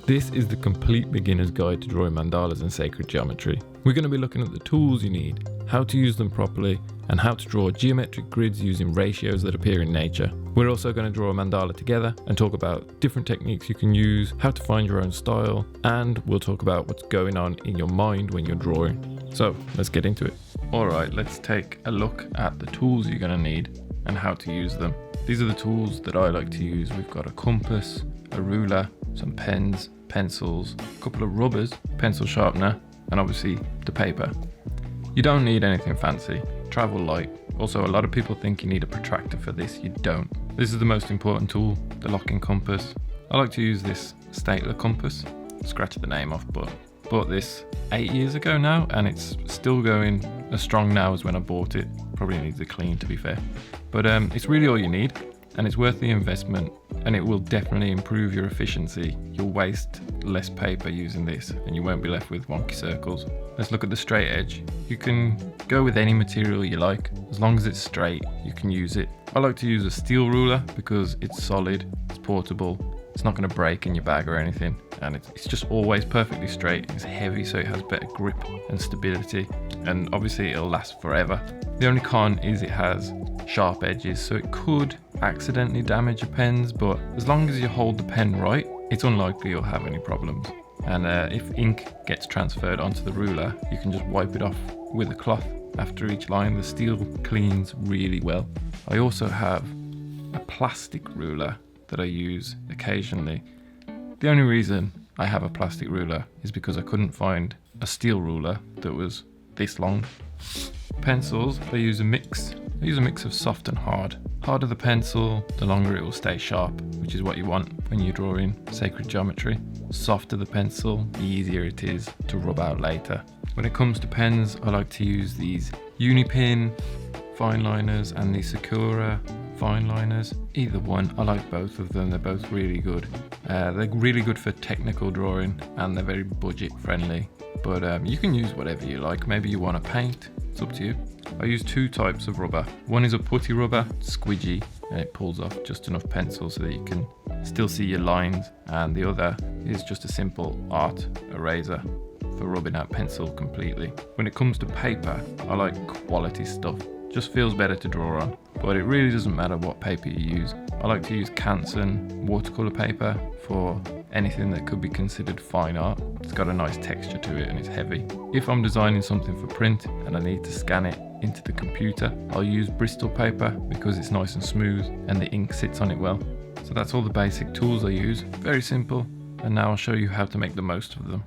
This is the complete beginner's guide to drawing mandalas in sacred geometry. We're going to be looking at the tools you need, how to use them properly, and how to draw geometric grids using ratios that appear in nature. We're also going to draw a mandala together and talk about different techniques you can use, how to find your own style, and we'll talk about what's going on in your mind when you're drawing. So let's get into it. Alright, let's take a look at the tools you're going to need and how to use them. These are the tools that I like to use. We've got a compass, a ruler, some pens, pencils, a couple of rubbers, pencil sharpener, and obviously the paper. You don't need anything fancy. Travel light. Also, a lot of people think you need a protractor for this. You don't. This is the most important tool, the locking compass. I like to use this stateless compass. Scratch the name off, but bought this 8 years ago now, and it's still going as strong now as when I bought it. Probably needs a clean, to be fair. But it's really all you need, and it's worth the investment, and it will definitely improve your efficiency. You'll waste less paper using this, and you won't be left with wonky circles. Let's look at the straight edge. You can go with any material you like. As long as it's straight, you can use it. I like to use a steel ruler because it's solid, it's portable, it's not going to break in your bag or anything, and it's just always perfectly straight. It's heavy, so it has better grip and stability, and obviously it'll last forever. The only con is it has sharp edges, so it could accidentally damage your pens, but as long as you hold the pen right, it's unlikely you'll have any problems. And if ink gets transferred onto the ruler, you can just wipe it off with a cloth after each line. The steel cleans really well. I also have a plastic ruler that I use occasionally. The only reason I have a plastic ruler is because I couldn't find a steel ruler that was this long. Pencils, I use a mix of soft and hard. Harder the pencil, the longer it will stay sharp, which is what you want when you're drawing sacred geometry. Softer the pencil, the easier it is to rub out later. When it comes to pens, I like to use these Unipin fine liners and the Sakura fine liners. Either one, I like both of them. They're both really good. They're really good for technical drawing, and they're very budget friendly. But you can use whatever you like. Maybe you want to paint, it's up to you. I use two types of rubber. One is a putty rubber, squidgy, and it pulls off just enough pencil so that you can still see your lines. And the other is just a simple art eraser for rubbing out pencil completely. When it comes to paper, I like quality stuff. Just feels better to draw on, but it really doesn't matter what paper you use. I like to use Canson watercolor paper for anything that could be considered fine art. It's got a nice texture to it and it's heavy. If I'm designing something for print and I need to scan it into the computer, I'll use Bristol paper because it's nice and smooth and the ink sits on it well. So that's all the basic tools I use. Very simple, and now I'll show you how to make the most of them.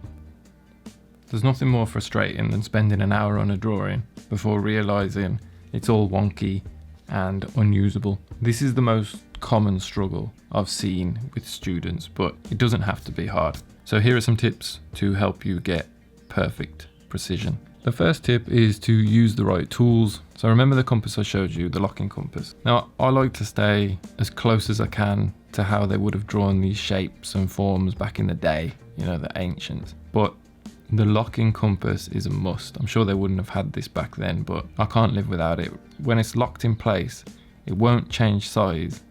There's nothing more frustrating than spending an hour on a drawing before realizing it's all wonky and unusable. This is the most common struggle I've seen with students, but it doesn't have to be hard. So here are some tips to help you get perfect precision. The first tip is to use the right tools. So remember the compass I showed you, the locking compass. Now I like to stay as close as I can to how they would have drawn these shapes and forms back in the day, you know, the ancients. But the locking compass is a must. I'm sure they wouldn't have had this back then, but I can't live without it. When it's locked in place, it won't change size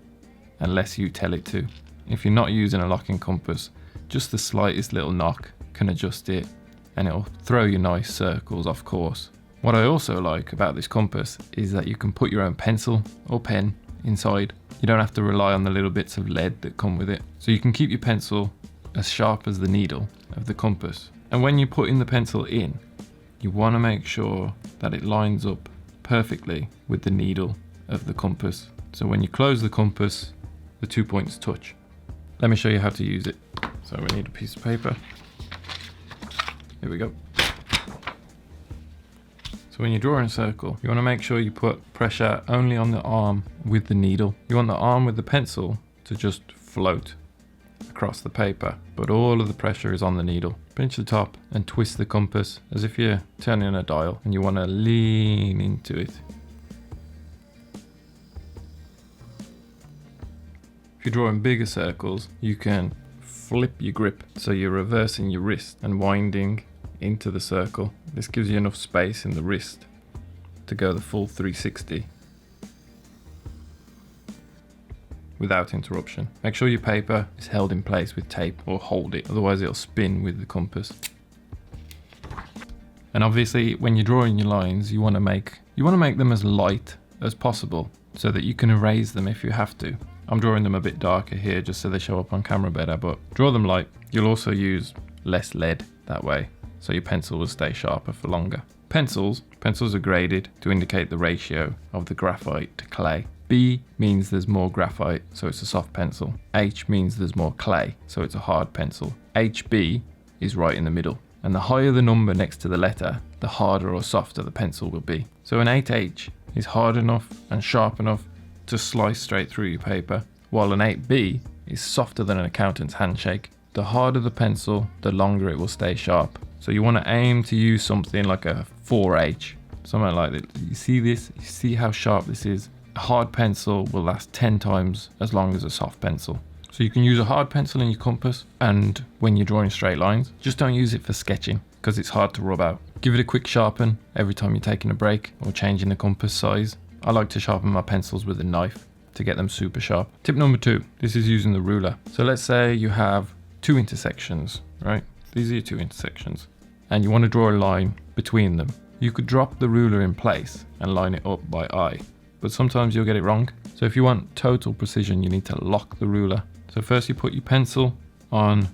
unless you tell it to. If you're not using a locking compass, just the slightest little knock can adjust it, and it'll throw you nice circles off course. What I also like about this compass is that you can put your own pencil or pen inside. You don't have to rely on the little bits of lead that come with it. So you can keep your pencil as sharp as the needle of the compass. And when you're putting the pencil in, you want to make sure that it lines up perfectly with the needle of the compass. So when you close the compass, the 2 points touch. Let me show you how to use it. So we need a piece of paper. Here we go. So when you're drawing a circle, you want to make sure you put pressure only on the arm with the needle. You want the arm with the pencil to just float across the paper, but all of the pressure is on the needle. Pinch the top and twist the compass as if you're turning a dial, and you want to lean into it. If you're drawing bigger circles, you can flip your grip, so you're reversing your wrist and winding into the circle. This gives you enough space in the wrist to go the full 360. without interruption. Make sure your paper is held in place with tape or hold it, otherwise it'll spin with the compass. And obviously when you're drawing your lines, you want to make them as light as possible so that you can erase them if you have to. I'm drawing them a bit darker here just so they show up on camera better, but draw them light. You'll also use less lead that way, so your pencil will stay sharper for longer. Pencils are graded to indicate the ratio of the graphite to clay. B means there's more graphite, so it's a soft pencil. H means there's more clay, so it's a hard pencil. HB is right in the middle. And the higher the number next to the letter, the harder or softer the pencil will be. So an 8H is hard enough and sharp enough to slice straight through your paper, while an 8B is softer than an accountant's handshake. The harder the pencil, the longer it will stay sharp. So you want to aim to use something like a 4H, something like that. You see this? You see how sharp this is? A hard pencil will last 10 times as long as a soft pencil. So you can use a hard pencil in your compass, and when you're drawing straight lines, just don't use it for sketching because it's hard to rub out. Give it a quick sharpen every time you're taking a break or changing the compass size. I like to sharpen my pencils with a knife to get them super sharp. Tip number 2, this is using the ruler. So let's say you have 2 intersections, right? These are your 2 intersections, and you want to draw a line between them. You could drop the ruler in place and line it up by eye, but sometimes you'll get it wrong. So if you want total precision, you need to lock the ruler. So first you put your pencil on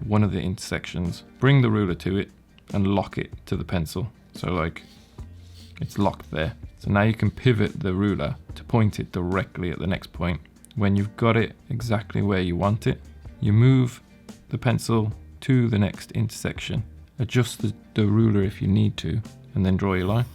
one of the intersections, bring the ruler to it and lock it to the pencil. So like it's locked there. So now you can pivot the ruler to point it directly at the next point. When you've got it exactly where you want it, you move the pencil to the next intersection, adjust the ruler if you need to, and then draw your line.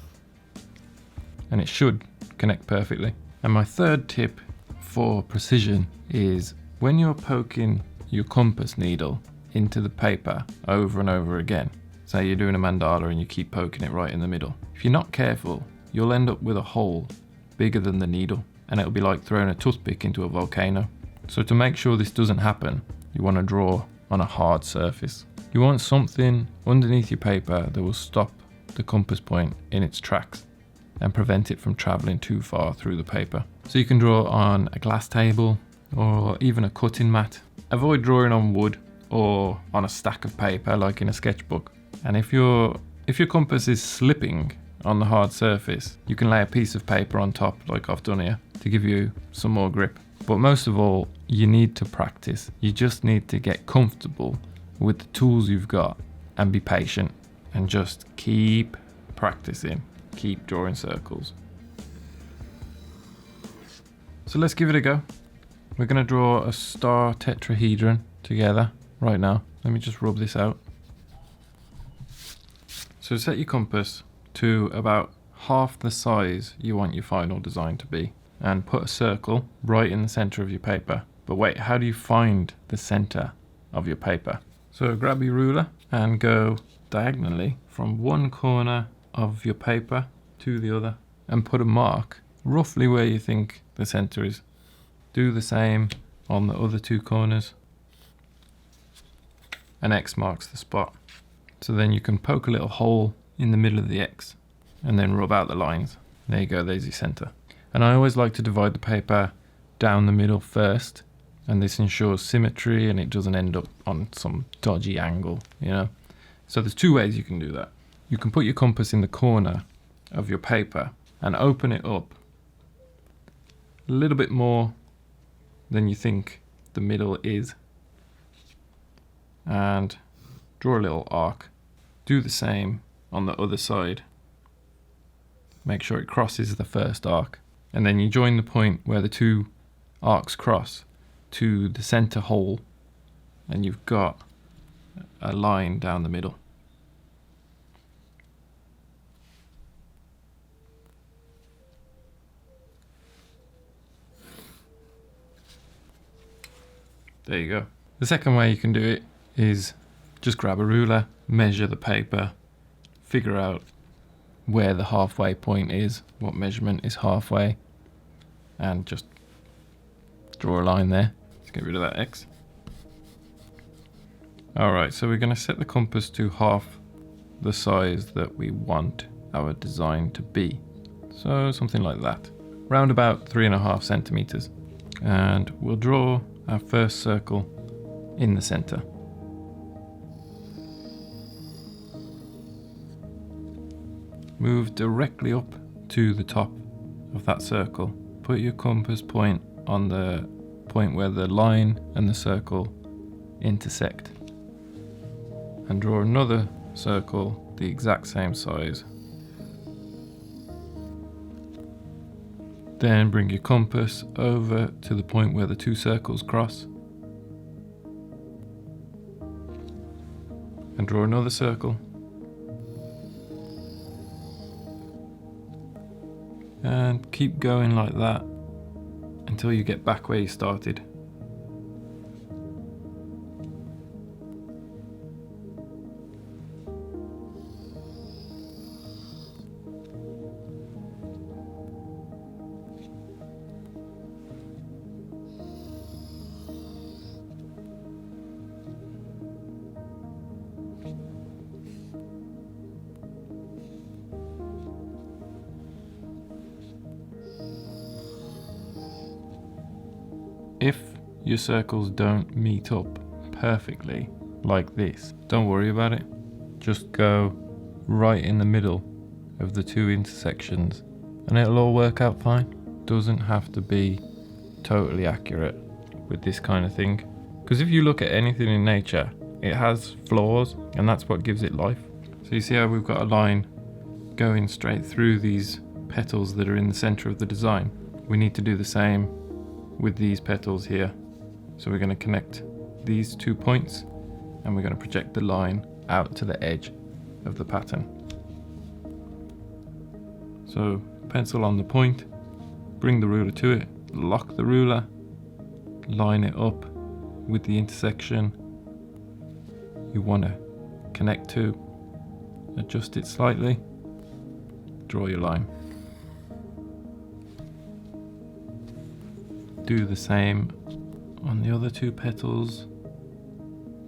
And it should connect perfectly. And my third tip for precision is when you're poking your compass needle into the paper over and over again, say you're doing a mandala and you keep poking it right in the middle. If you're not careful, you'll end up with a hole bigger than the needle, and it'll be like throwing a toothpick into a volcano. So to make sure this doesn't happen, you want to draw on a hard surface. You want something underneath your paper that will stop the compass point in its tracks and prevent it from traveling too far through the paper. So you can draw on a glass table or even a cutting mat. Avoid drawing on wood or on a stack of paper like in a sketchbook. And if your compass is slipping on the hard surface, you can lay a piece of paper on top like I've done here to give you some more grip. But most of all, you need to practice. You just need to get comfortable with the tools you've got and be patient and just keep practicing, keep drawing circles. So let's give it a go. We're going to draw a star tetrahedron together right now. Let me just rub this out. So set your compass to about half the size you want your final design to be, and put a circle right in the center of your paper. But wait, how do you find the center of your paper? So grab your ruler and go diagonally from one corner of your paper to the other and put a mark roughly where you think the center is. Do the same on the other 2 corners. An X marks the spot. So then you can poke a little hole in the middle of the X and then rub out the lines. There you go, there's your center. And I always like to divide the paper down the middle first, and this ensures symmetry and it doesn't end up on some dodgy angle, you know. So there's 2 ways you can do that. You can put your compass in the corner of your paper and open it up a little bit more than you think the middle is, and draw a little arc. Do the same on the other side. Make sure it crosses the first arc, and then you join the point where the 2 arcs cross to the center hole, and you've got a line down the middle. There you go. The second way you can do it is just grab a ruler, measure the paper, figure out where the halfway point is, what measurement is halfway, and just draw a line there. Let's get rid of that X. Alright, so we're going to set the compass to half the size that we want our design to be. So something like that. Round about 3.5 centimeters. And we'll draw our first circle in the center. Move directly up to the top of that circle. Put your compass point on the point where the line and the circle intersect. And draw another circle the exact same size. Then bring your compass over to the point where the two circles cross. And draw another circle. And keep going like that until you get back where you started. If your circles don't meet up perfectly like this, don't worry about it. Just go right in the middle of the two intersections and it'll all work out fine. Doesn't have to be totally accurate with this kind of thing. Because if you look at anything in nature, it has flaws and that's what gives it life. So you see how we've got a line going straight through these petals that are in the center of the design? We need to do the same with these petals here. So we're going to connect these 2 points and we're going to project the line out to the edge of the pattern. So pencil on the point, bring the ruler to it, lock the ruler, line it up with the intersection you want to connect to, adjust it slightly, draw your line. Do the same on the other 2 petals.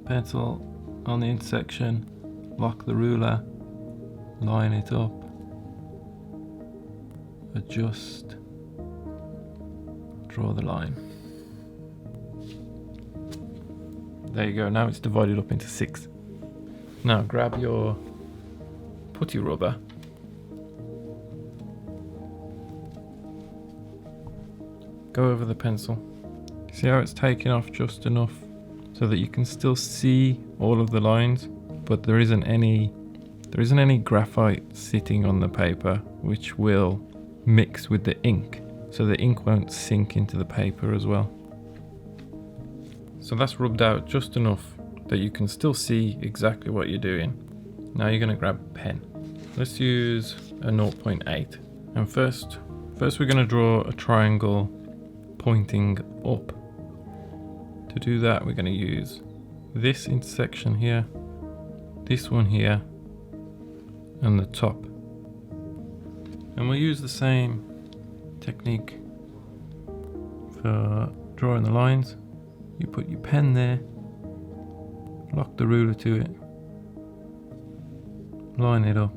Pencil on the intersection, lock the ruler, line it up, adjust, draw the line. There you go, now it's divided up into 6. Now grab your putty rubber, go over the pencil. See how it's taken off just enough so that you can still see all of the lines, but there isn't any graphite sitting on the paper which will mix with the ink, so the ink won't sink into the paper as well. So that's rubbed out just enough that you can still see exactly what you're doing. Now you're going to grab a pen. Let's use a 0.8. And first we're going to draw a triangle pointing up. To do that, we're going to use this intersection here, this one here, and the top. And we'll use the same technique for drawing the lines. You put your pen there, lock the ruler to it, line it up,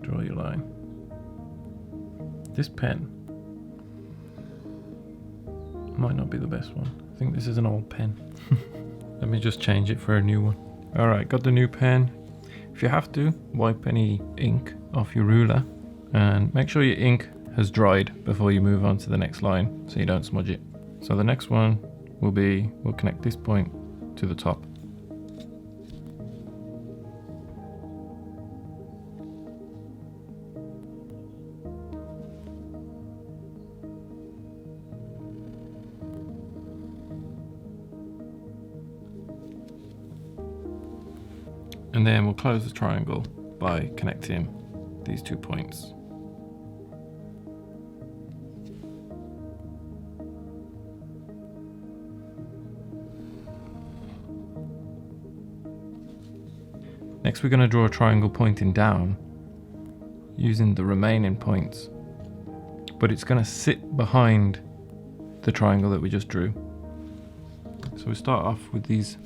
draw your line. This pen might not be the best one. I think this is an old pen. Let me just change it for a new one. Alright, got the new pen. If you have to, wipe any ink off your ruler and make sure your ink has dried before you move on to the next line so you don't smudge it. So the next one will be, we'll connect this point to the top. And then we'll close the triangle by connecting these 2 points. Next we're going to draw a triangle pointing down using the remaining points, but it's going to sit behind the triangle that we just drew. So we start off with these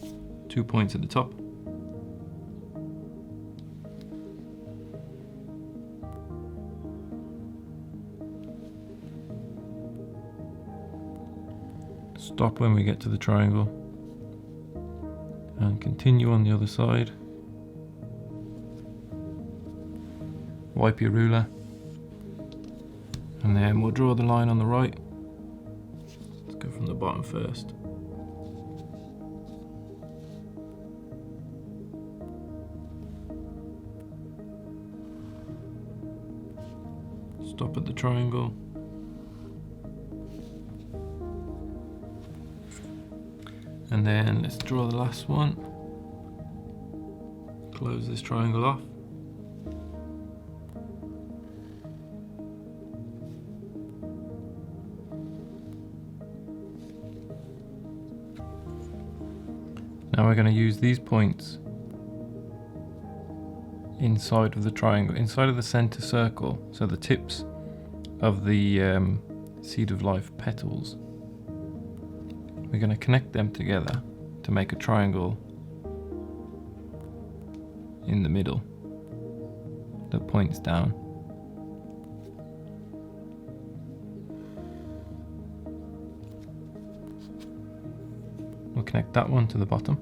2 points at the top. Stop when we get to the triangle and continue on the other side. Wipe your ruler and then we'll draw the line on the right. Let's go from the bottom first. Stop at the triangle. And then let's draw the last one. Close this triangle off. Now we're going to use these points inside of the triangle, inside of the center circle, so the tips of the seed of life petals. We're going to connect them together to make a triangle in the middle that points down. We'll connect that one to the bottom.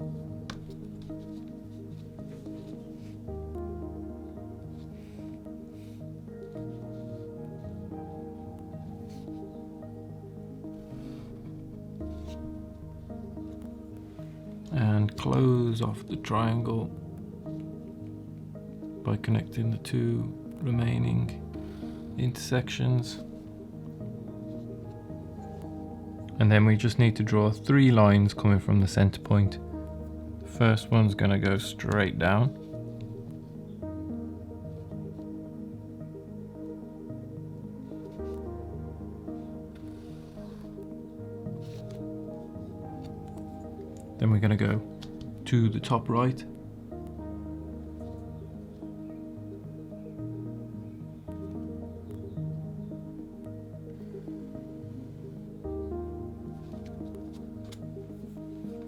And close off the triangle by connecting the two remaining intersections. And then we just need to draw 3 lines coming from the center point. The first one's going to go straight down. Then we're going to go to the top right.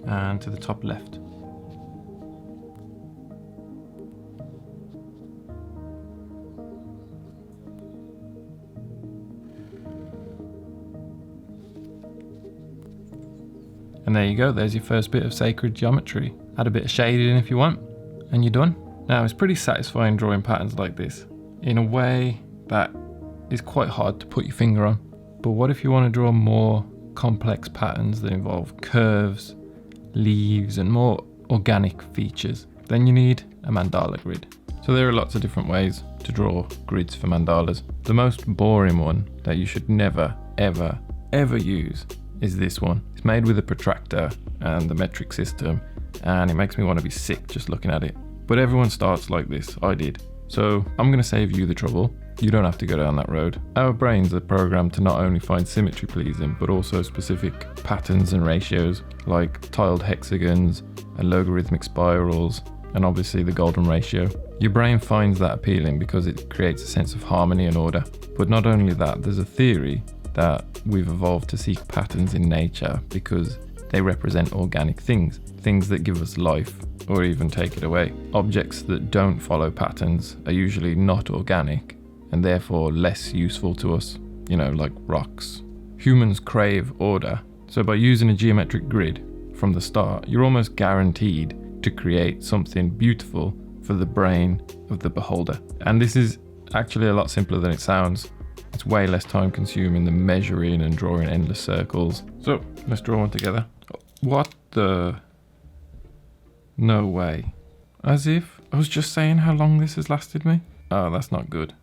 And to the top left. And there you go, there's your first bit of sacred geometry. Add a bit of shading in if you want, and you're done. Now it's pretty satisfying drawing patterns like this, in a way that is quite hard to put your finger on. But what if you want to draw more complex patterns that involve curves, leaves and more organic features? Then you need a mandala grid. So there are lots of different ways to draw grids for mandalas. The most boring one that you should never, ever, ever use is this one. It's made with a protractor and the metric system, and it makes me want to be sick just looking at it. But everyone starts like this, I did. So I'm going to save you the trouble. You don't have to go down that road. Our brains are programmed to not only find symmetry pleasing, but also specific patterns and ratios, like tiled hexagons and logarithmic spirals, and obviously the golden ratio. Your brain finds that appealing because it creates a sense of harmony and order. But not only that, there's a theory that we've evolved to seek patterns in nature because they represent organic things, things that give us life or even take it away. Objects that don't follow patterns are usually not organic and therefore less useful to us, like rocks. Humans crave order, so by using a geometric grid from the start, you're almost guaranteed to create something beautiful for the brain of the beholder. And this is actually a lot simpler than it sounds. It's way less time consuming than measuring and drawing endless circles. So let's draw one together. What the? No way. As if I was just saying how long this has lasted me. Oh, that's not good.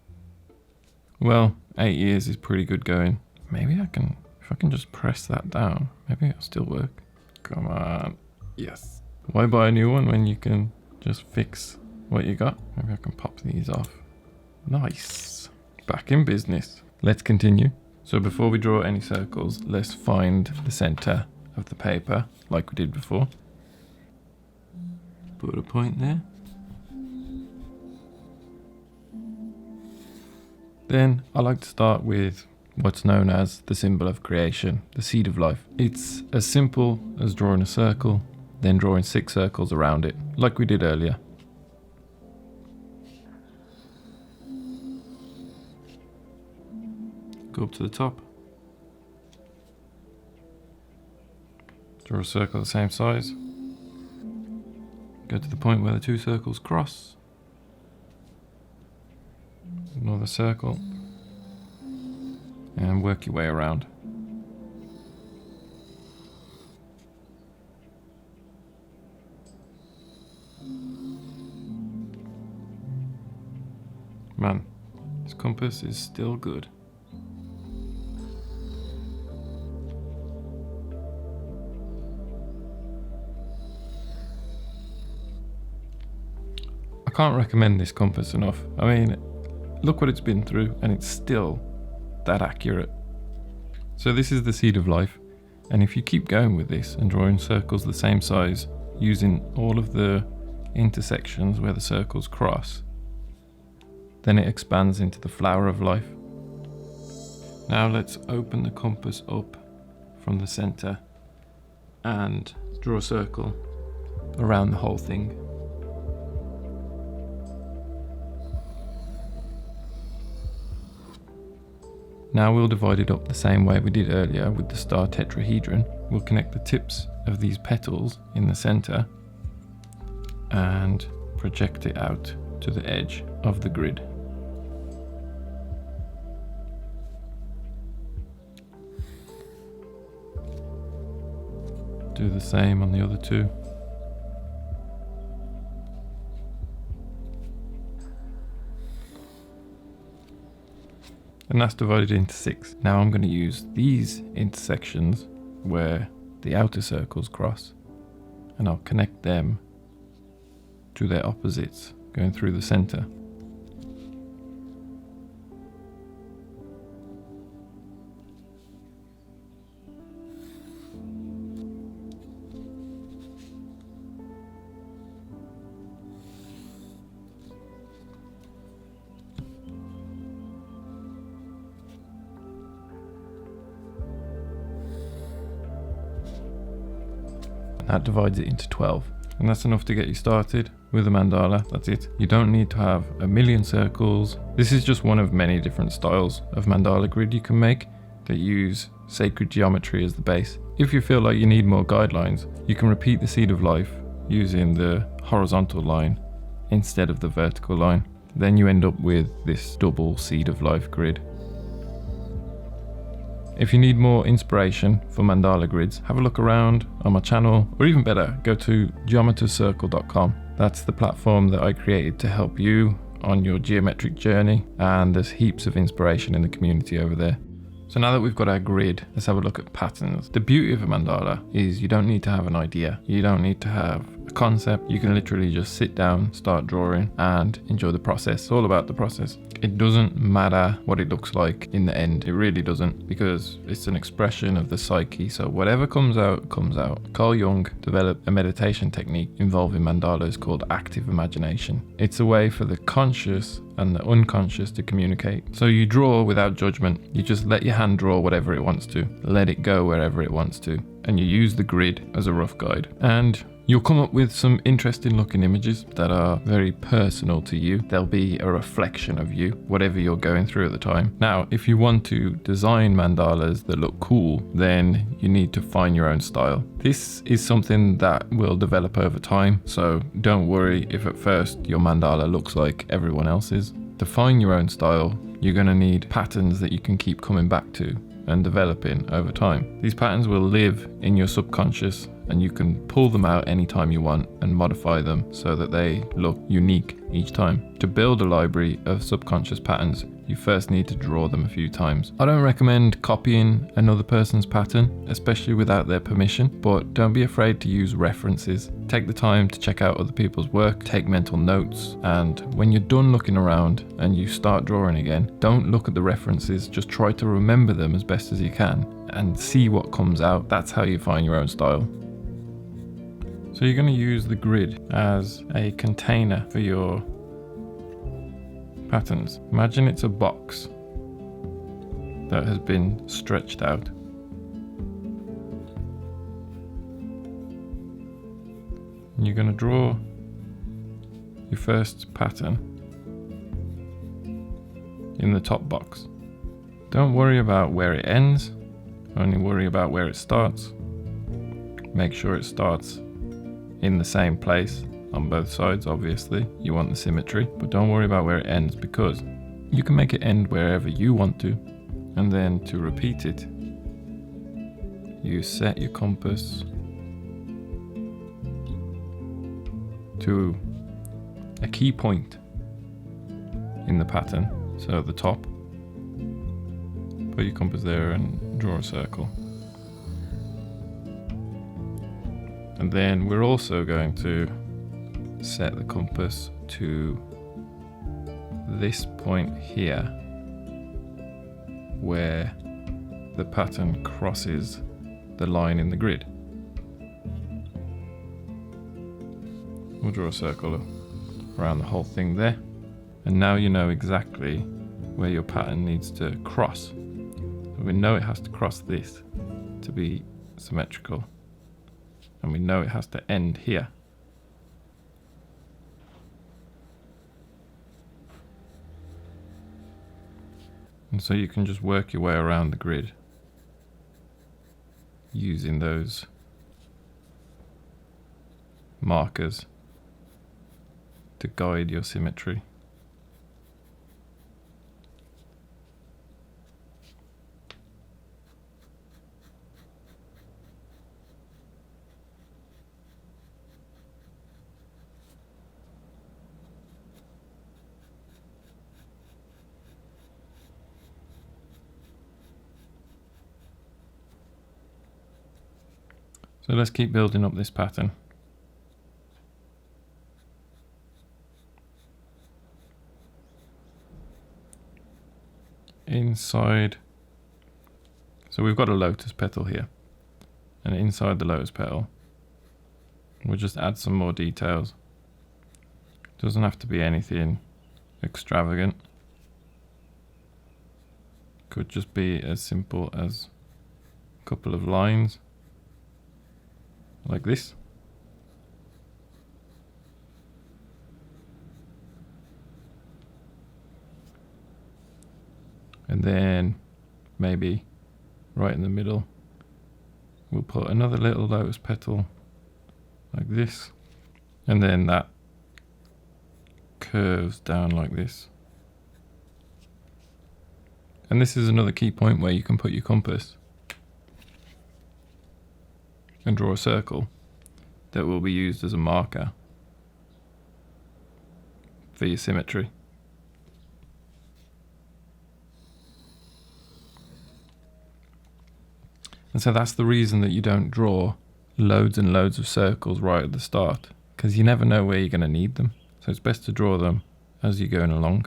Well, 8 years is pretty good going. Maybe if I can just press that down, maybe it'll still work. Come on. Yes. Why buy a new one when you can just fix what you got? Maybe I can pop these off. Nice. Back in business. Let's continue. So before we draw any circles, let's find the center of the paper like we did before. Put a point there. Then I like to start with what's known as the symbol of creation, the seed of life. It's as simple as drawing a circle, then drawing 6 circles around it, like we did earlier. Go up to the top. Draw a circle the same size. Go to the point where the two circles cross. Another circle. And work your way around. Man, this compass is still good. I can't recommend this compass enough. I mean, look what it's been through and it's still that accurate. So this is the seed of life, and if you keep going with this and drawing circles the same size, using all of the intersections where the circles cross, then it expands into the flower of life. Now let's open the compass up from the center and draw a circle around the whole thing. Now we'll divide it up the same way we did earlier with the star tetrahedron. We'll connect the tips of these petals in the center and project it out to the edge of the grid. Do the same on the other two. And that's divided into 6. Now I'm going to use these intersections where the outer circles cross, and I'll connect them to their opposites going through the center. That divides it into 12, and that's enough to get you started with a mandala. That's it. You don't need to have a million circles. This is just one of many different styles of mandala grid you can make that use sacred geometry as the base. If you feel like you need more guidelines, you can repeat the seed of life using the horizontal line instead of the vertical line. Then you end up with this double seed of life grid. If you need more inspiration for mandala grids, have a look around on my channel, or even better, go to geometercircle.com. That's the platform that I created to help you on your geometric journey, and there's heaps of inspiration in the community over there. So now that we've got our grid, let's have a look at patterns. The beauty of a mandala is you don't need to have an idea. You don't need to have a concept. You can literally just sit down, start drawing, and enjoy the process. It's all about the process. It doesn't matter what it looks like in the end. It really doesn't, because it's an expression of the psyche. So whatever comes out, comes out. Carl Jung developed a meditation technique involving mandalas called active imagination. It's a way for the conscious and the unconscious to communicate. So you draw without judgment. You just let your hand draw whatever it wants to. Let it go wherever it wants to. And you use the grid as a rough guide. And you'll come up with some interesting looking images that are very personal to you. They'll be a reflection of you, whatever you're going through at the time. Now, if you want to design mandalas that look cool, then you need to find your own style. This is something that will develop over time, so don't worry if at first your mandala looks like everyone else's. To find your own style, you're going to need patterns that you can keep coming back to and developing over time. These patterns will live in your subconscious, and you can pull them out anytime you want and modify them so that they look unique each time. To build a library of subconscious patterns, you first need to draw them a few times. I don't recommend copying another person's pattern, especially without their permission, but don't be afraid to use references. Take the time to check out other people's work, take mental notes, and when you're done looking around and you start drawing again, don't look at the references, just try to remember them as best as you can and see what comes out. That's how you find your own style. So you're going to use the grid as a container for your patterns. Imagine it's a box that has been stretched out. And you're going to draw your first pattern in the top box. Don't worry about where it ends, only worry about where it starts. make sure it starts in the same place on both sides. Obviously, you want the symmetry, but don't worry about where it ends, because you can make it end wherever you want to. And then to repeat it, you set your compass to a key point in the pattern. So at the top, put your compass there and draw a circle. And then we're also going to set the compass to this point here, where the pattern crosses the line in the grid. We'll draw a circle around the whole thing there. And now you know exactly where your pattern needs to cross. We know it has to cross this to be symmetrical. And we know it has to end here. And so you can just work your way around the grid using those markers to guide your symmetry. So let's keep building up this pattern. Inside, so we've got a lotus petal here, and inside the lotus petal we'll just add some more details. Doesn't have to be anything extravagant. Could just be as simple as a couple of lines like this. And then maybe right in the middle we'll put another little lotus petal like this, and then that curves down like this. And this is another key point where you can put your compass and draw a circle that will be used as a marker for your symmetry. And so that's the reason that you don't draw loads and loads of circles right at the start, because you never know where you're going to need them. So it's best to draw them as you're going along.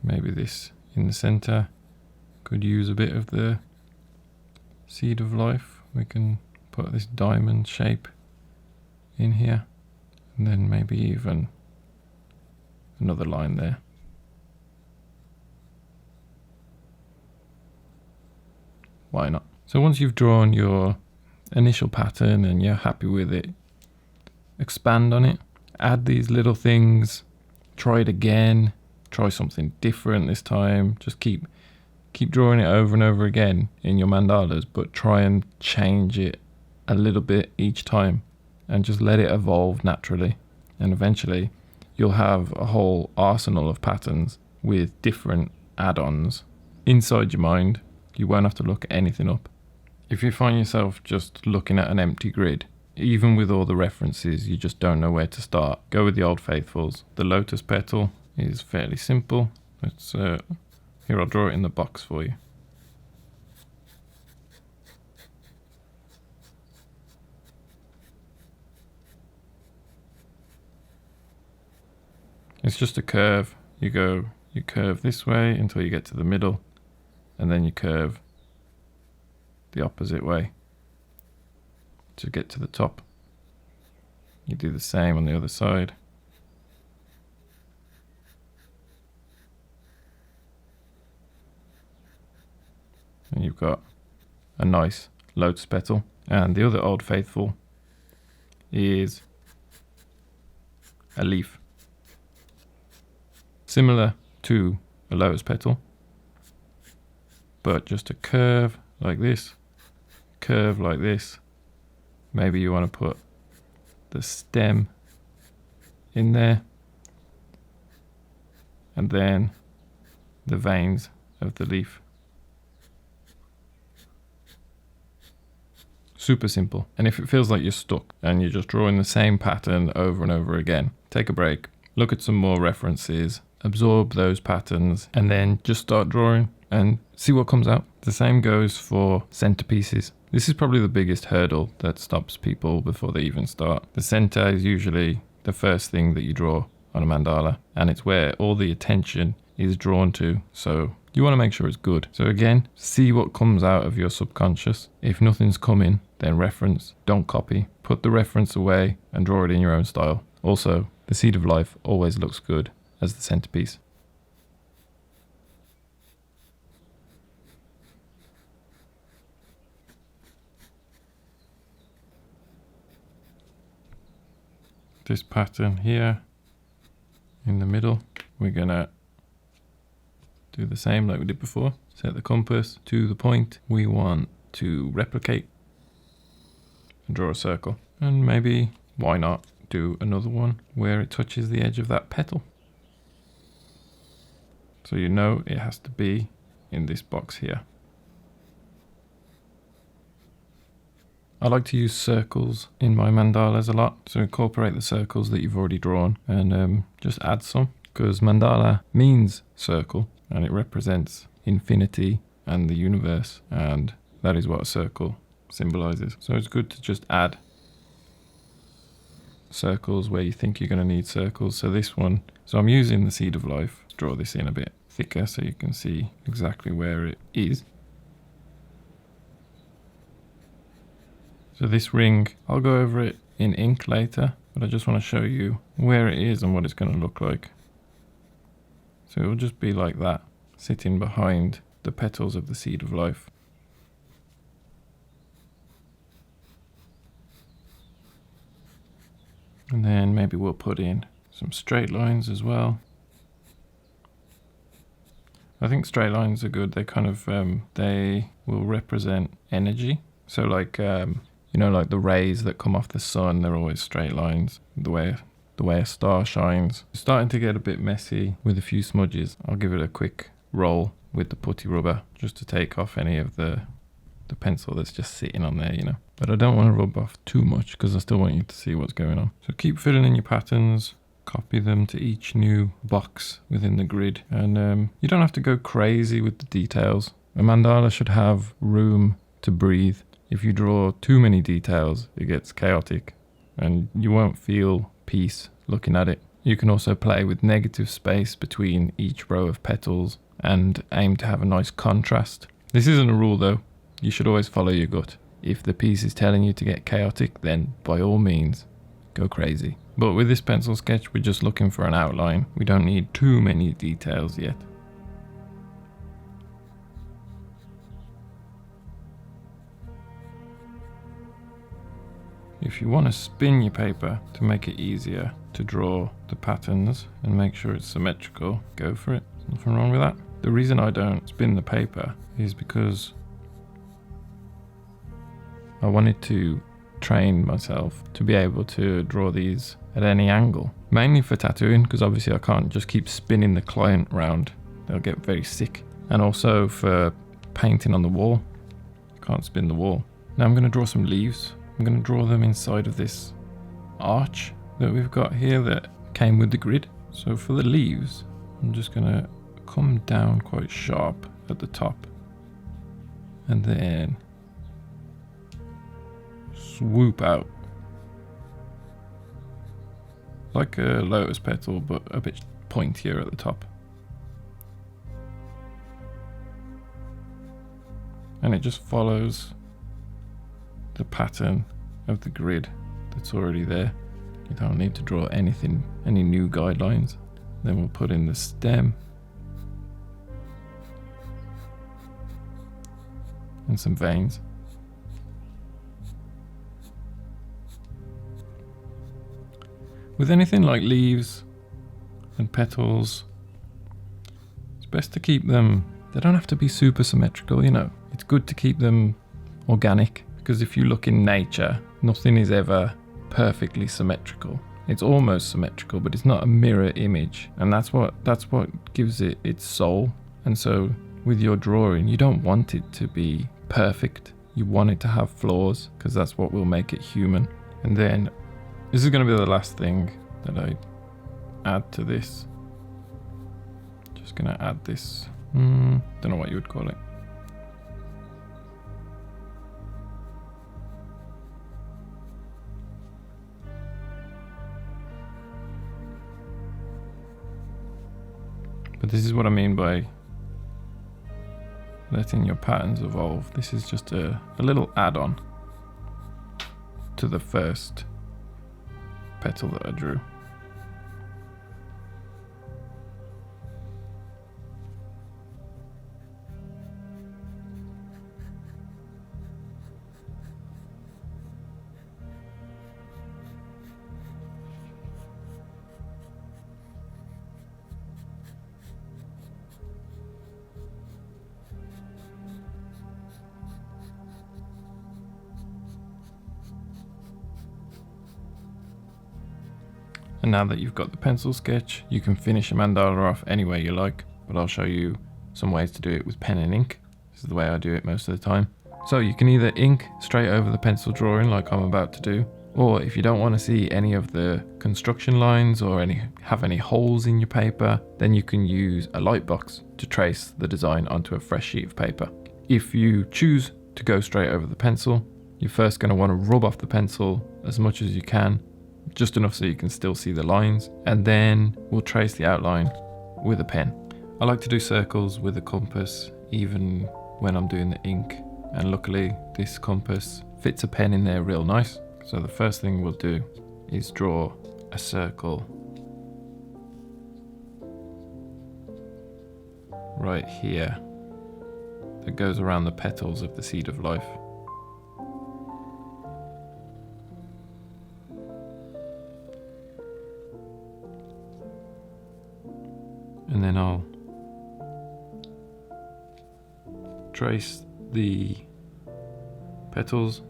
Maybe this in the center could use a bit of the seed of life. We can put this diamond shape in here, and then maybe even another line there. Why not? So once you've drawn your initial pattern and you're happy with it, expand on it, add these little things, try it again. Try something different this time. Just keep drawing it over and over again in your mandalas, but try and change it a little bit each time and just let it evolve naturally. And eventually you'll have a whole arsenal of patterns with different add-ons inside your mind. You won't have to look anything up. If you find yourself just looking at an empty grid, even with all the references, you just don't know where to start, go with the old faithfuls. The lotus petal is fairly simple. Let's here, I'll draw it in the box for you. It's just a curve. You curve this way until you get to the middle, and then you curve the opposite way to get to the top. You do the same on the other side. And you've got a nice lotus petal. And the other old faithful is a leaf. Similar to a lotus petal, but just a curve like this, curve like this. Maybe you want to put the stem in there, and then the veins of the leaf. Super simple. And if it feels like you're stuck and you're just drawing the same pattern over and over again, take a break, look at some more references, absorb those patterns, and then just start drawing and see what comes out. The same goes for centerpieces. This is probably the biggest hurdle that stops people before they even start. The center is usually the first thing that you draw on a mandala, and it's where all the attention is drawn to. So you want to make sure it's good. So again, see what comes out of your subconscious. If nothing's coming, then reference, don't copy. Put the reference away and draw it in your own style. Also, the seed of life always looks good as the centerpiece. This pattern here in the middle, we're gonna do the same like we did before. Set the compass to the point we want to replicate and draw a circle. And maybe, why not, do another one where it touches the edge of that petal. So you know it has to be in this box here. I like to use circles in my mandalas a lot, so incorporate the circles that you've already drawn and just add some, because mandala means circle and it represents infinity and the universe, and that is what a circle symbolizes. So it's good to just add circles where you think you're going to need circles. So this one, so I'm using the seed of life. Let's draw this in a bit thicker so you can see exactly where it is. So this ring, I'll go over it in ink later, but I just want to show you where it is and what it's going to look like. So it will just be like that, sitting behind the petals of the seed of life. And then maybe we'll put in some straight lines as well. I think straight lines are good. They kind of, they will represent energy. So like, you know, like the rays that come off the sun, they're always straight lines. The way a star shines. It's starting to get a bit messy with a few smudges. I'll give it a quick roll with the putty rubber just to take off any of the pencil that's just sitting on there, you know. But I don't want to rub off too much because I still want you to see what's going on. So keep filling in your patterns, copy them to each new box within the grid, and you don't have to go crazy with the details. A mandala should have room to breathe. If you draw too many details, it gets chaotic and you won't feel peace looking at it. You can also play with negative space between each row of petals and aim to have a nice contrast. This isn't a rule though. You should always follow your gut. If the piece is telling you to get chaotic, then by all means, go crazy. But with this pencil sketch, we're just looking for an outline. We don't need too many details yet. If you want to spin your paper to make it easier to draw the patterns and make sure it's symmetrical, go for it. Nothing wrong with that. The reason I don't spin the paper is because I wanted to train myself to be able to draw these at any angle. Mainly for tattooing, because obviously I can't just keep spinning the client round. They'll get very sick. And also for painting on the wall. I can't spin the wall. Now I'm going to draw some leaves. I'm going to draw them inside of this arch that we've got here that came with the grid. So for the leaves, I'm just going to come down quite sharp at the top and then swoop out like a lotus petal, but a bit pointier at the top. And it just follows the pattern of the grid that's already there. You don't need to draw anything, any new guidelines. Then we'll put in the stem and some veins. With anything like leaves and petals, best to keep them, they don't have to be super symmetrical, you know. It's good to keep them organic, because if you look in nature, nothing is ever perfectly symmetrical. It's almost symmetrical, but it's not a mirror image, and that's what gives it its soul. And so with your drawing, you don't want it to be perfect. You want it to have flaws, because that's what will make it human. And then this is going to be the last thing that I add to this. Just going to add this, don't know what you would call it. But this is what I mean by letting your patterns evolve. This is just a little add-on to the first petal that I drew. And now that you've got the pencil sketch, you can finish a mandala off any way you like, but I'll show you some ways to do it with pen and ink. This is the way I do it most of the time. So you can either ink straight over the pencil drawing like I'm about to do, or if you don't want to see any of the construction lines or have any holes in your paper, then you can use a light box to trace the design onto a fresh sheet of paper. If you choose to go straight over the pencil, you're first going to want to rub off the pencil as much as you can, just enough so you can still see the lines, and then we'll trace the outline with a pen. I like to do circles with a compass even when I'm doing the ink, and luckily this compass fits a pen in there real nice. So the first thing we'll do is draw a circle right here that goes around the petals of the seed of life. And then I'll trace the petals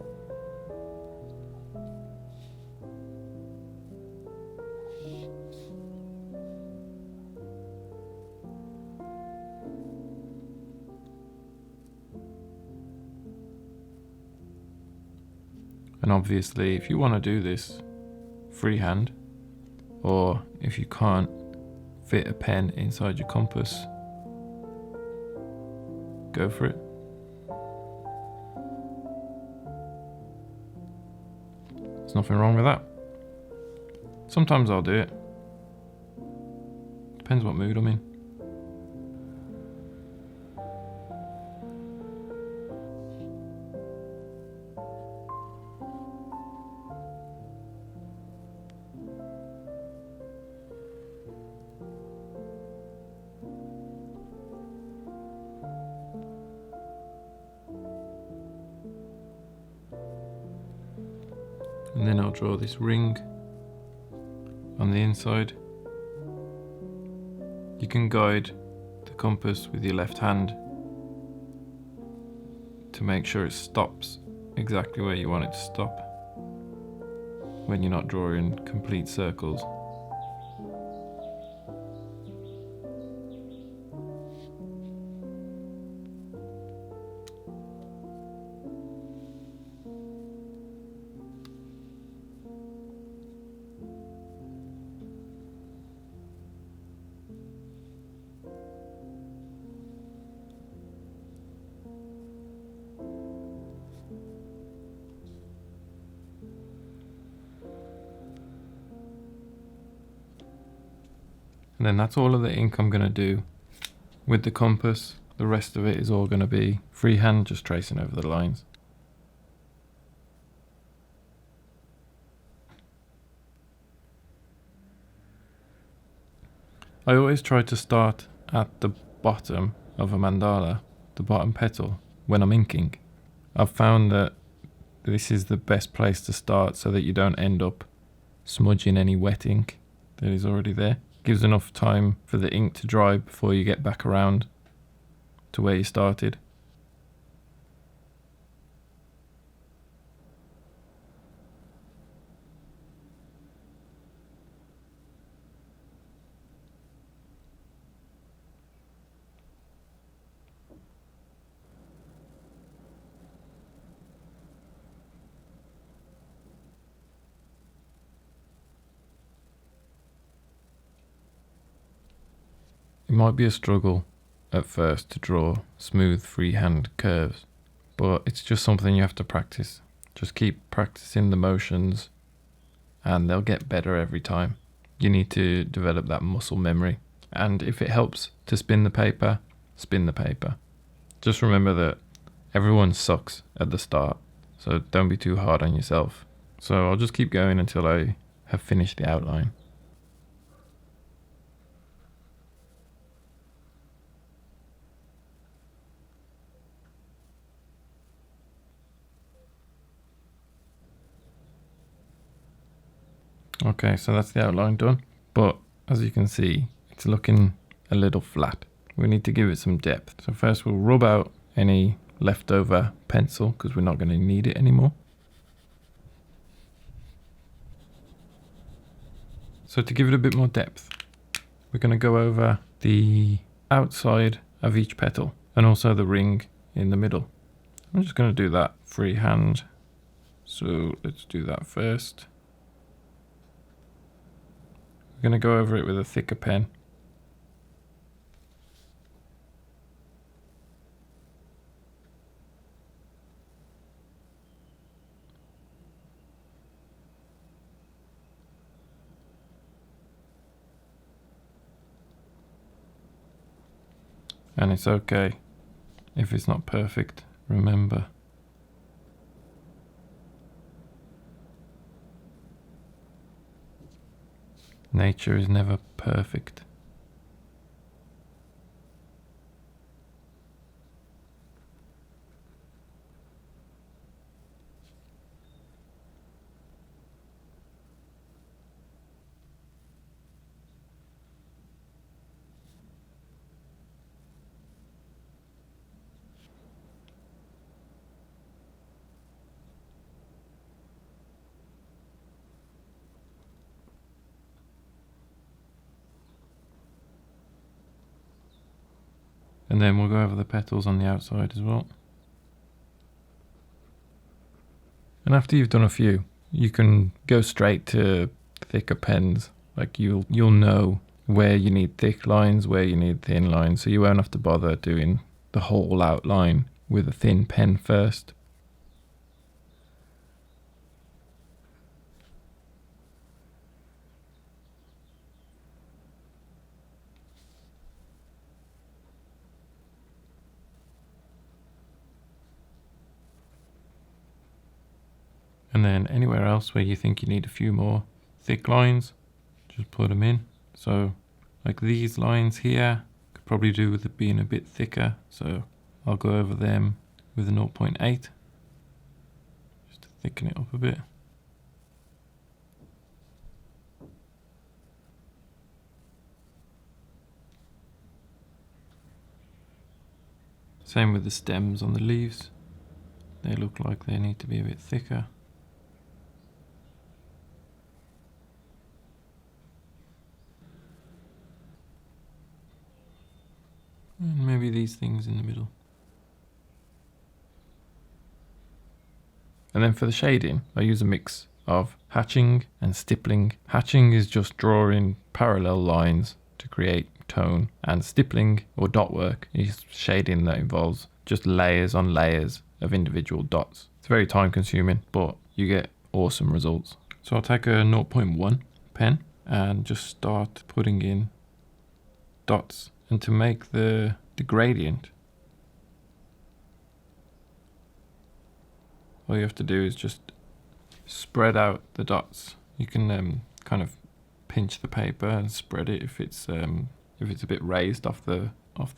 and obviously if you want to do this freehand, or if you can't fit a pen inside your compass, go for it. There's nothing wrong with that. Sometimes I'll do it. Depends what mood I'm in. And then I'll draw this ring on the inside. You can guide the compass with your left hand to make sure it stops exactly where you want it to stop when you're not drawing complete circles. And then that's all of the ink I'm going to do with the compass. The rest of it is all going to be freehand, just tracing over the lines. I always try to start at the bottom of a mandala, the bottom petal, when I'm inking. I've found that this is the best place to start so that you don't end up smudging any wet ink that is already there. Gives enough time for the ink to dry before you get back around to where you started. It might be a struggle at first to draw smooth freehand curves, but it's just something you have to practice. Just keep practicing the motions and they'll get better every time. You need to develop that muscle memory. And if it helps to spin the paper, spin the paper. Just remember that everyone sucks at the start, so don't be too hard on yourself. So I'll just keep going until I have finished the outline. Okay, so that's the outline done, but as you can see, it's looking a little flat. We need to give it some depth. So first we'll rub out any leftover pencil because we're not going to need it anymore. So to give it a bit more depth, we're going to go over the outside of each petal and also the ring in the middle. I'm just going to do that freehand. So let's do that first. We're going to go over it with a thicker pen. And it's okay if it's not perfect, remember. Nature is never perfect. And then we'll go over the petals on the outside as well. And after you've done a few, you can go straight to thicker pens. Like you'll know where you need thick lines, where you need thin lines, so you won't have to bother doing the whole outline with a thin pen first. And then anywhere else where you think you need a few more thick lines, just put them in. So like these lines here, could probably do with it being a bit thicker. So I'll go over them with a 0.8, just to thicken it up a bit. Same with the stems on the leaves. They look like they need to be a bit thicker. And maybe these things in the middle. And then for the shading, I use a mix of hatching and stippling. Hatching is just drawing parallel lines to create tone, and stippling or dot work is shading that involves just layers on layers of individual dots. It's very time consuming, but you get awesome results. So I'll take a 0.1 pen and just start putting in dots. And to make the gradient, all you have to do is just spread out the dots. You can kind of pinch the paper and spread it if it's a bit raised off the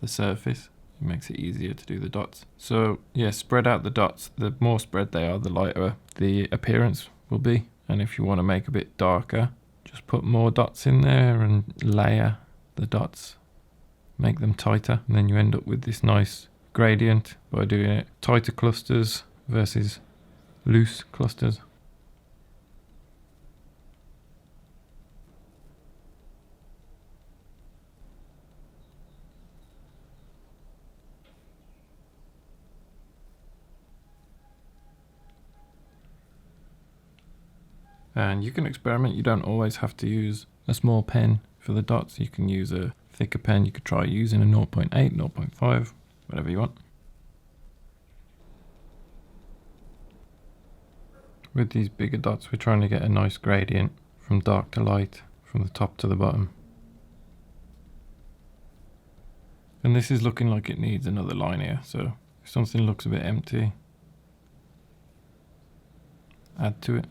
surface. It makes it easier to do the dots. So yeah, spread out the dots. The more spread they are, the lighter the appearance will be. And if you want to make a bit darker, just put more dots in there and layer the dots, make them tighter, and then you end up with this nice gradient by doing it tighter clusters versus loose clusters. And you can experiment. You don't always have to use a small pen for the dots. You can use a thicker pen. You could try using a 0.8, 0.5, whatever you want. With these bigger dots, we're trying to get a nice gradient from dark to light, from the top to the bottom. And this is looking like it needs another line here, so if something looks a bit empty, add to it.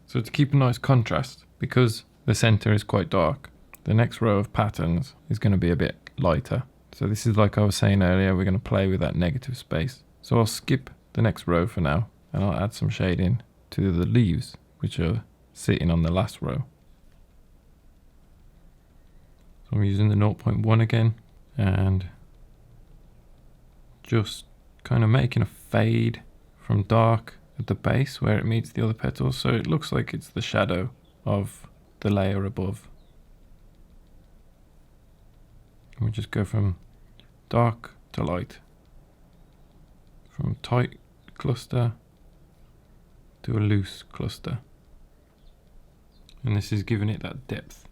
So to keep a nice contrast, because the center is quite dark, the next row of patterns is going to be a bit lighter. So this is like I was saying earlier, we're going to play with that negative space. So I'll skip the next row for now, and I'll add some shading to the leaves, which are sitting on the last row. So I'm using the 0.1 again, and just kind of making a fade from dark at the base where it meets the other petals, so it looks like it's the shadow of the layer above. And we just go from dark to light, from tight cluster to a loose cluster, and this is giving it that depth.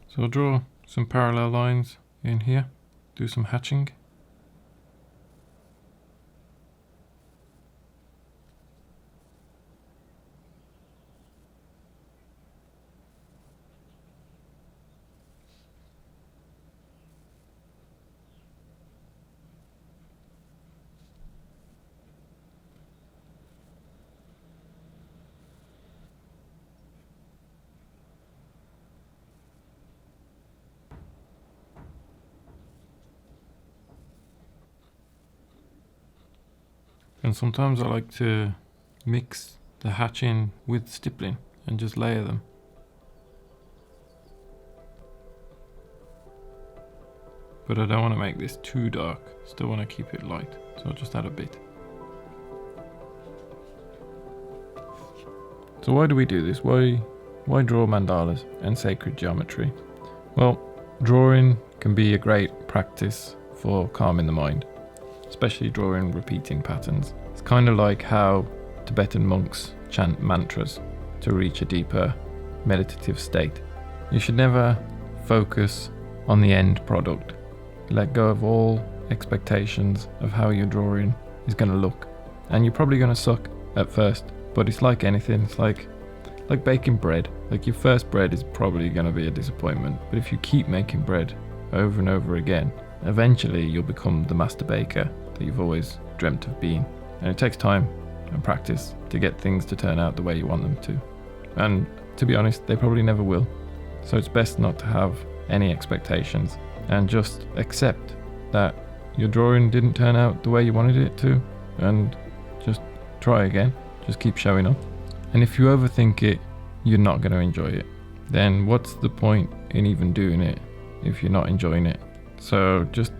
So I'll draw some parallel lines in here, do some hatching. And sometimes I like to mix the hatching with stippling and just layer them. But I don't want to make this too dark, still want to keep it light, so I'll just add a bit. So why do we do this? Why draw mandalas and sacred geometry? Well, drawing can be a great practice for calming the mind, especially drawing repeating patterns. It's kind of like how Tibetan monks chant mantras to reach a deeper meditative state. You should never focus on the end product. Let go of all expectations of how your drawing is going to look. And you're probably going to suck at first, but it's like anything. It's like baking bread. Like your first bread is probably going to be a disappointment, but if you keep making bread over and over again, eventually you'll become the master baker that you've always dreamt of being. And it takes time and practice to get things to turn out the way you want them to. And to be honest, they probably never will. So it's best not to have any expectations and just accept that your drawing didn't turn out the way you wanted it to, and just try again. Just keep showing up. And if you overthink it, you're not going to enjoy it. Then what's the point in even doing it if you're not enjoying it? So just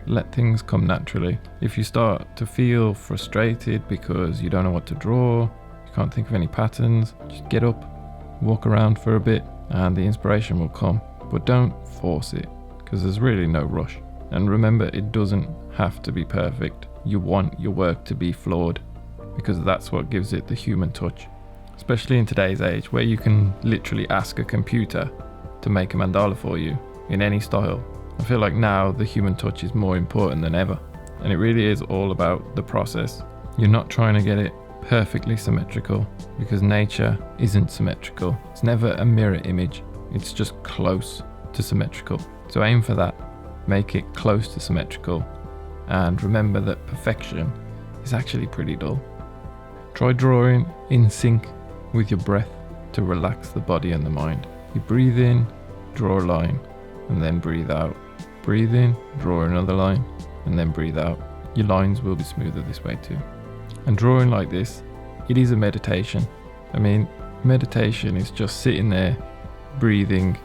let things come naturally. If you start to feel frustrated because you don't know what to draw, you can't think of any patterns, just get up, walk around for a bit, and the inspiration will come. But don't force it, because there's really no rush. And remember, it doesn't have to be perfect. You want your work to be flawed, because that's what gives it the human touch. Especially in today's age, where you can literally ask a computer to make a mandala for you in any style. I feel like now the human touch is more important than ever. And it really is all about the process. You're not trying to get it perfectly symmetrical, because nature isn't symmetrical. It's never a mirror image. It's just close to symmetrical. So aim for that. Make it close to symmetrical. And remember that perfection is actually pretty dull. Try drawing in sync with your breath to relax the body and the mind. You breathe in, draw a line, and then breathe out. Breathe in, draw another line, and then breathe out. Your lines will be smoother this way too. And drawing like this, it is a meditation. I mean, meditation is just sitting there, breathing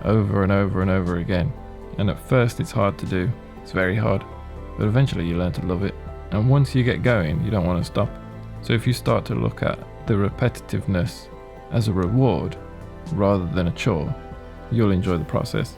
over and over and over again. And at first it's hard to do, it's very hard, but eventually you learn to love it. And once you get going, you don't want to stop. So if you start to look at the repetitiveness as a reward rather than a chore, you'll enjoy the process.